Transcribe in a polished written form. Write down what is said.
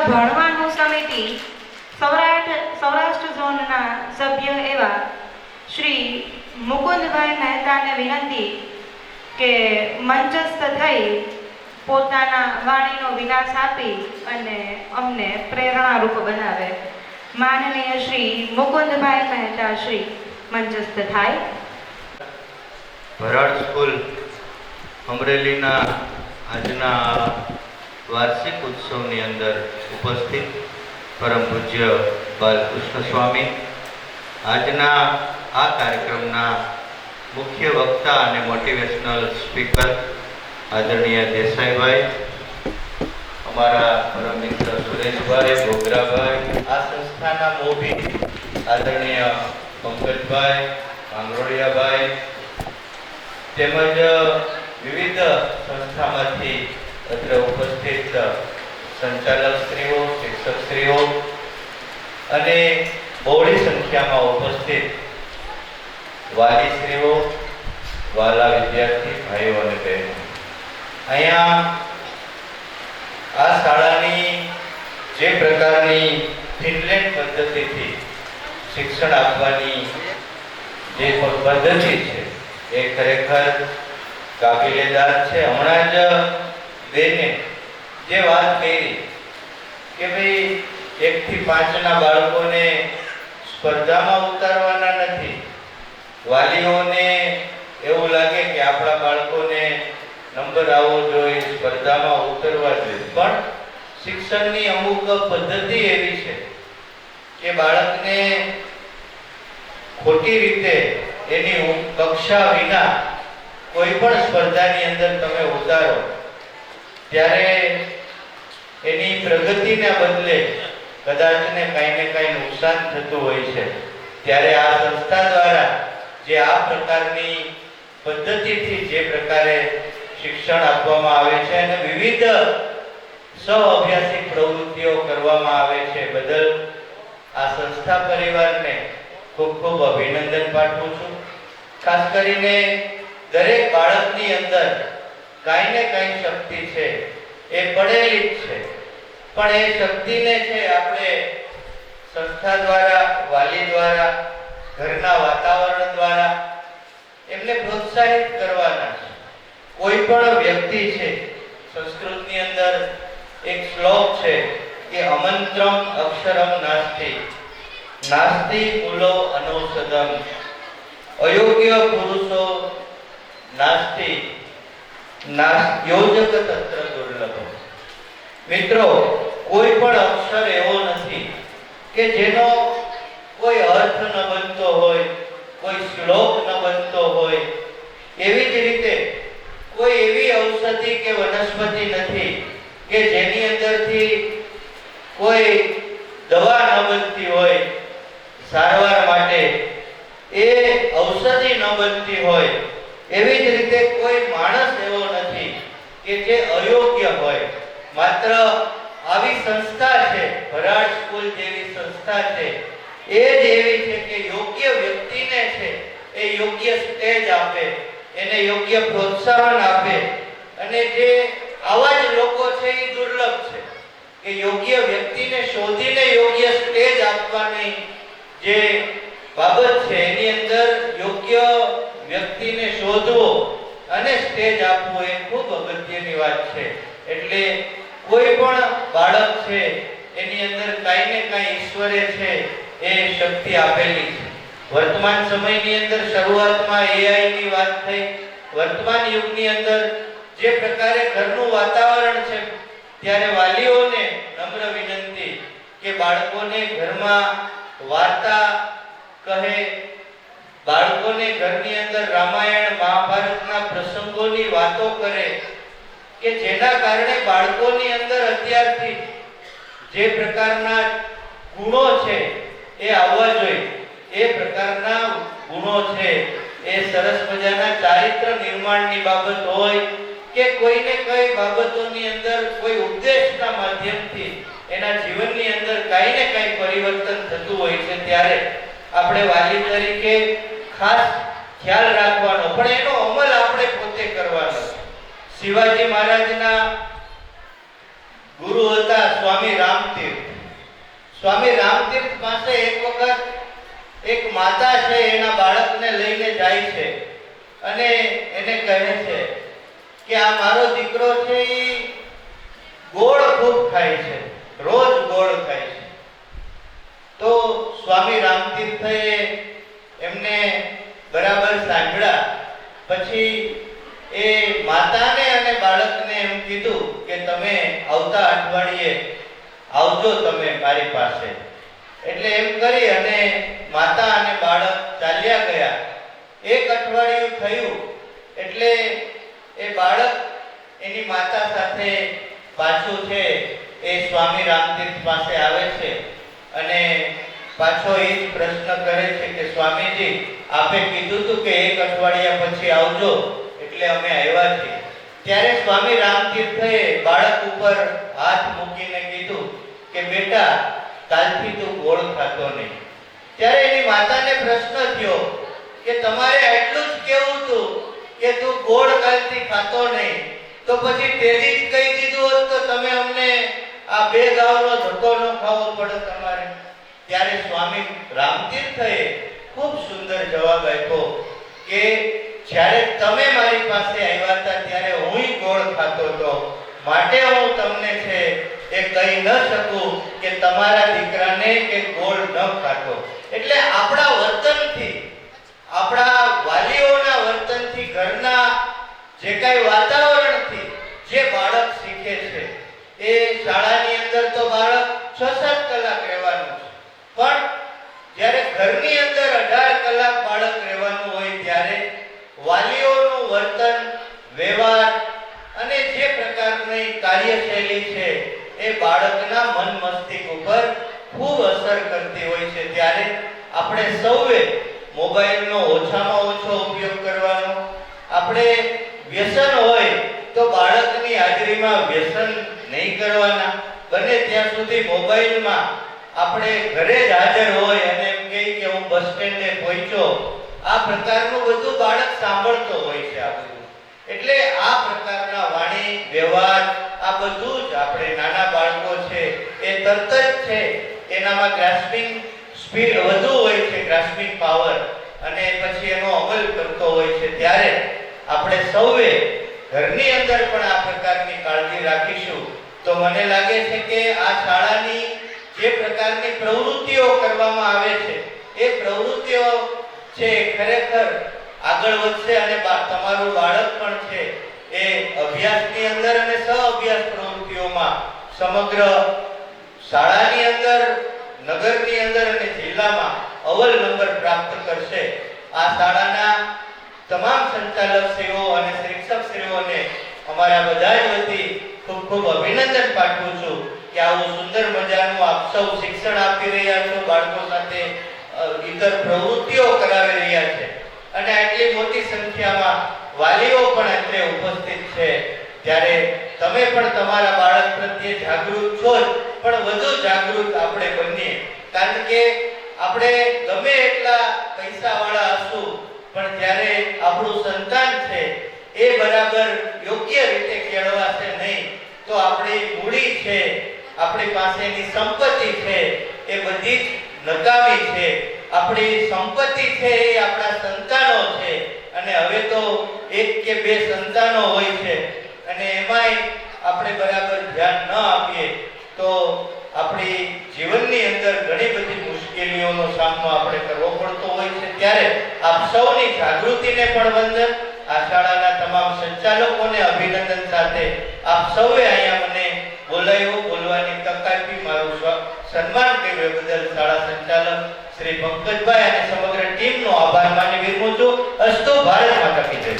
ભણવાનું સમિતિ સૌરાષ્ટ્ર ઝોનના સભ્ય એવા શ્રી મુકુંદભાઈ મહેતાને વિનંતી કે મંચસ્થ થઈ પોતાના વાણીનો વિલાસ આપી અને અમને પ્રેરણારૂપ બનાવે. માનનીય શ્રી મુકુંદભાઈ મહેતા શ્રી મંચસ્થ થાય. ભરાડ સ્કૂલ અમરેલીના આજના વાર્ષિક ઉત્સવની અંદર ઉપસ્થિત પરમ પૂજ્ય બાલકૃષ્ણ સ્વામી, આજના આ કાર્યક્રમના મુખ્ય વક્તા અને મોટિવેશનલ સ્પીકર આદરણીય દેસાઈભાઈ, અમારા પરમ મિત્ર સુરેશભાઈ, ગોગરાભાઈ, આ સંસ્થાના મોભી આદરણીય પંકજભાઈ, માંગરોળિયાભાઈ, તેમજ વિવિધ સંસ્થામાંથી અત્રે ઉપસ્થિત સંચાલકશ્રીઓ, શિક્ષકશ્રીઓ અને બહોળી સંખ્યામાં ઉપસ્થિત વાલીશ્રીઓ, વાલા વિદ્યાર્થી ભાઈઓ અને બહેનો, અહીંયા આ શાળાની જે પ્રકારની ફિનલેન્ડ પદ્ધતિથી શિક્ષણ આપવાની જે પદ્ધતિ છે એ ખરેખર કાબિલેદાર છે. હમણાં જ બેને જે વાત કરી કે ભાઈ 1 થી 5 ના બાળકોને સ્પર્ધામાં ઉતારવાના નથી, વાલીઓને એવું લાગે કે આપણા બાળકોને નંબર આવવો જોઈએ, સ્પર્ધામાં ઉતરવા જોઈએ, પણ શિક્ષણની અમુક પદ્ધતિ એવી છે કે બાળકને ખોટી રીતે એની કક્ષા વિના કોઈ પણ સ્પર્ધાની અંદર તમે ઉતારો ત્યારે એની પ્રગતિના બદલે કદાચ ને કાંઈ નુકસાન થતું હોય છે. ત્યારે આ સંસ્થા દ્વારા જે આ પ્રકારની પદ્ધતિથી જે પ્રકારે શિક્ષણ આપવામાં આવે છે અને વિવિધ સહઅભ્યાસિક પ્રવૃત્તિઓ કરવામાં આવે છે બદલ આ સંસ્થા પરિવારને ખૂબ ખૂબ અભિનંદન પાઠવું છું. ખાસ કરીને દરેક બાળકની અંદર કાંઈ ને કાંઈ શક્તિ છે, એ પડેલી જ છે, પણ એ શક્તિને છે આપણે સંસ્થા દ્વારા, વાલી દ્વારા, ઘરના વાતાવરણ દ્વારા એમને પ્રોત્સાહિત કરવાના છે. કોઈ પણ વ્યક્તિ છે, સંસ્કૃતની અંદર એક શ્લોક છે કે અમંત્રમ અક્ષરમ નાસ્તિ, નાસ્તિ મૂલો અનૌષધમ, અયોગ્ય પુરુષો નાસ્તિ, યોજક તત્ર દુર્લભ. મિત્રો, કોઈ પણ અક્ષર એવો નથી કે જેનો કોઈ અર્થ ન બનતો હોય, કોઈ શ્લોક ન બનતો હોય. એવી જ રીતે કોઈ એવી ઔષધિ કે વનસ્પતિ નથી કે જેની અંદરથી કોઈ દવા ન બનતી હોય, સારવાર માટે એ ઔષધિ ન બનતી હોય. એવી જ રીતે કોઈ માણસ એવો નથી કે જે અયોગ્ય હોય. માત્ર આવી સંસ્થા છે, ભરાડ સ્કૂલ જેવી સંસ્થા છે, એ જ એવી છે કે યોગ્ય વ્યક્તિને છે એ યોગ્ય સ્ટેજ આપે, એને યોગ્ય પ્રોત્સાહન આપે. અને જે આવા જ લોકો છે એ દુર્લભ છે કે યોગ્ય વ્યક્તિને શોધીને યોગ્ય સ્ટેજ આપવાની જે બાબત છે એની અંદર યોગ્ય વ્યક્તિને શોધવો અને સ્ટેજ આપવું એ ખૂબ અગત્યની વાત છે. એટલે કોઈ પણ બાળક છે એની અંદર કાંઈ ને કાંઈ ઈશ્વરે છે એ શક્તિ આપેલી છે. વર્તમાન સમયની અંદર શરૂઆતમાં AI ની વાત થઈ. વર્તમાન યુગની અંદર જે પ્રકારે ઘરનું વાતાવરણ છે ત્યારે વાલીઓને નમ્ર વિનંતી કે બાળકોને ઘરમાં વાર્તા કહે, બાળકોને ઘરની અંદર રામાયણ મહાભારતના પ્રસંગોની વાતો કરે કે જેના કારણે બાળકોની અંદર અત્યારથી જે પ્રકારના ગુણો છે એ આવવા જોઈએ, એ પ્રકારના ગુણો છે એ સરસ મજાના ચારિત્ર નિર્માણની બાબત હોય કે કોઈને કઈ બાબતોની અંદર કોઈ ઉપદેશના માધ્યમથી એના જીવનની અંદર કાંઈ ને કાંઈ પરિવર્તન થતું હોય છે ત્યારે આપણે વાલી તરીકે ખાસ ખ્યાલ રાખવાનો, પણ એનો અમલ આપણે પોતે કરવાનો. શિવાજી મહારાજના ગુરુ હતા સ્વામી રામતીર્થ. સ્વામી રામતીર્થ પાસે એક વખત એક માતા છે એના બાળકને લઈને જાય છે અને એને કહે છે કે આ મારો દીકરો છે એ ગોળ ખૂબ ખાય છે, રોજ ગોળ ખાય છે. તો સ્વામી રામતીર્થે એમને બરાબર સાંભળ્યા. પછી એ માતાને અને બાળકને એમ કીધું કે તમે આવતા અઠવાડિયે આવજો તમે મારી પાસે. એટલે એમ કરી અને માતા અને બાળક ચાલ્યા ગયા. એક અઠવાડિયું થયું એટલે એ બાળક એની માતા સાથે પાછું છે એ સ્વામી રામતીર્થ પાસે આવે છે અને પાછો એ જ પ્રશ્ન કરે છે કે સ્વામીજી આપે કીધું હતું કે એક અઠવાડિયા પછી આવજો એટલે અમે આવ્યા છીએ. ત્યારે સ્વામી રામતીર્થે બાળક ઉપર હાથ મૂકીને કીધું કે બેટા કાલથી તું ગોળ ખાતો નહીં. ત્યારે એની માતાને પ્રશ્ન થયો કે તમારે એટલું જ કહેવું હતું કે તું ગોળ કાલથી ખાતો નહીં, તો પછી તેદી જ કહી દીધું હોત તો તમે અમને આ બે ગાવનો ધક્કો ન ખાવો પડે તમારે. ત્યારે સ્વામી રામતીર્થે ખૂબ સુંદર જવાબ આપ્યો કે જ્યારે તમે મારી પાસે આવ્યા હતા ત્યારે હું ગોળ ખાતો હતો, માટે હું તમને છે એ કહી ન શકું કે તમારા દીકરાને કે ગોળ ન ખાતો. એટલે આપણા વર્તનથી, આપણા વાલીઓના વર્તનથી, ઘરના જે કાંઈ વાતાવરણથી જે બાળક શીખે છે એ શાળાની અંદર તો બાળક 6-7 કલાક રહેવાનું છે, પણ જ્યારે ઘરની અંદર 18 કલાક બાળક રહેવાનું હોય ત્યારે વાલીઓનું વર્તન, વ્યવહાર અને જે પ્રકારની કાર્યશૈલી છે એ બાળકના મન મસ્તિષ્ક ઉપર ખૂબ અસર કરતી હોય છે. ત્યારે આપણે સૌએ મોબાઈલનો ઓછામાં ઓછો ઉપયોગ કરવાનો. આપણે વ્યસન હોય તો બાળકની હાજરીમાં વ્યસન નહીં કરવાના. બને ત્યાં સુધી મોબાઈલમાં આપણે ઘરે જ હાજર હોય અને એમ કહે કે હું બસ સ્ટેન્ડે પહોંચ્યો, આ પ્રકારનું બધું બાળક સાંભળતો હોય છે. આ બધું એટલે આ પ્રકારના વાણી વ્યવહાર આ બધું જ આપણે નાના બાળકો છે એ તરત જ છે એનામાં ગ્રાસ્પિંગ સ્પીડ વધુ હોય છે, ગ્રાસ્પિંગ પાવર, અને પછી એનો અમલ કરતો હોય છે. ત્યારે આપણે સૌએ ઘરની અંદર પણ આ પ્રકારની કાળજી રાખીશું તો મને લાગે છે કે આ શાળાની જે પ્રકારની પ્રવૃત્તિઓ કરવામાં આવે છે એ પ્રવૃત્તિઓ છે ખરેખર આગળ વધશે અને તમારું બાળક પણ છે એ અભ્યાસની અંદર અને સહ અભ્યાસ પ્રવૃત્તિઓમાં સમગ્ર શાળાની અંદર, નગરની અંદર અને જિલ્લામાં અવ્વલ નંબર પ્રાપ્ત કરશે. આ શાળાના તમામ સંચાલકશ્રીઓ અને શિક્ષકશ્રીઓને અમારા બધા જ વતી ખૂબ ખૂબ અભિનંદન પાઠવું છું કે આવું સુંદર મજાનું આપ સૌ શિક્ષણ આપી રહ્યા છો, બાળકો સાથે ઇતર પ્રવૃત્તિઓ કરાવી રહ્યા છે અને આટલી મોટી સંખ્યામાં વાલીઓ પણ અત્રે ઉપસ્થિત છે. ત્યારે તમે પણ તમારા બાળક પ્રત્યે જાગૃત છો જ, પણ વધુ જાગૃત આપણે બનીએ. કારણ કે આપણે ગમે એટલા પૈસાવાળા હશું પણ જ્યારે આપણું સંતાન છે એ બરાબર યોગ્ય રીતે કેળવાશે નહીં તો આપણી મૂડી છે, આપણી પાસેની સંપત્તિ છે એ બધી જ નકામી છે. આપણી સંપત્તિ છે એ આપણા સંતાનો છે અને હવે તો 1 કે 2 સંતાનો હોય છે અને એમાંય આપણે બરાબર ધ્યાન ન આપીએ તો આપણી જીવનની અંદર ઘણી બધી મુશ્કેલીઓનો સામનો આપણે કરવો પડતો હોય છે. ત્યારે આપ સૌની જાગૃતિને પણ વંદન. આ શાળાના તમામ સંચાલકોને અભિનંદન સાથે આપ સૌએ અહીંયા મને બોલાવ્યો, બોલવાની તક આપી, મારું સન્માન કર્યું એ બદલ શાળા સંચાલક શ્રી પંકજભાઈ અને સમગ્ર ટીમનો આભાર માની વિરમું છું. અસ્તુ. ભારત માતા કી જય.